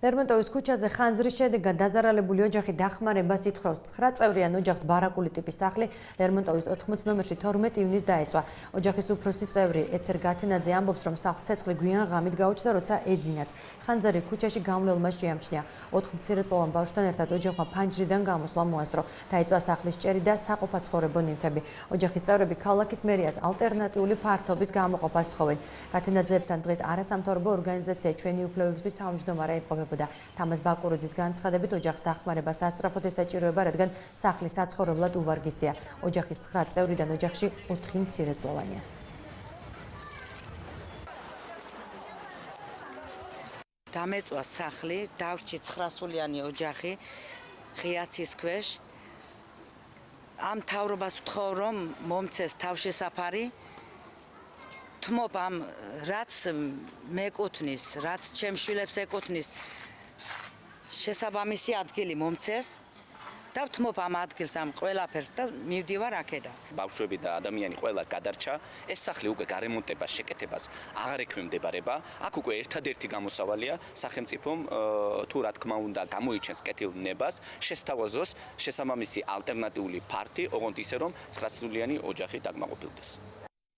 ლერმონტოვის ქუჩაზე ხანძრის შედეგად დაზარალებული ოჯახი დახმარებას ითხოვს. 9 წევრიან ოჯახს ბარაკული ტიპის სახლი ლერმონტოვის 80 ნომერში 12 ივნის დაეწვა. ოჯახის უფროსი წევრი ეთერ გათენაძე ამბობს, რომ სახლს ცეცხლი გვიან ღამით გაუჩნდა, როცა ეძინათ. ხანძარი ქუჩაში გამლელმა შეამჩნია. 4 მცირეწლოვან ბავშვთან ერთად ოჯახმა ფანჯრიდან გამოსვლა მოასწრო. დაეწვა სახლის ჭერი და საყოფაცხოვრებო ნივთები. ოჯახის წევრები ქალაქის მერიას ალტერნატიული ფართობის გამოყოფას თხოვენ. გათენაძეებთან დღეს არასამთავრობო ორგანიზაცია ჩვენი უფლებებისთვის თავმჯდომარე იმყოფებოდა. თამაზ ბაკუროძის განცხადებით ოჯახს დახმარებას ასწრაფოდ ესაჭიროება, რადგან სახლი საცხოვრებლად უვარგისია. ოჯახის 9 წევრიდან ოჯახში 4 მცირეწლოვანია. დამეწვა სახლი, დავრჩი 9 სულიანი ოჯახი ღიაცის ქვეშ. ამ მთავრობას ვთხოვ, რომ მომცეს თავშესაფარი. თმობ ამ რაც მეკუთვნის, რაც ჩემს შვილებს ეკუთვნის, შესაბამისი ადგილი მომცეს და ვთმობ ამ ადგილს, ამ ყველაფერს და მივდივარ აქედან. ბავშვები და ადამიანი ყველა გადარჩა, ეს სახლი უკვე გარემონტებას, შეკეთებას აღარ ექვემდებარება. აქ უკვე ერთადერთი გამოსავალია სახელმწიფომ თუ რა თქმა უნდა გამოიჩენს კეთილნებას, შესთავაზოს შესაბამისი ალტერნატიული ფართი, ოღონდ ისე რომ 9 სულიანი ოჯახი დაკმაყოფილდეს.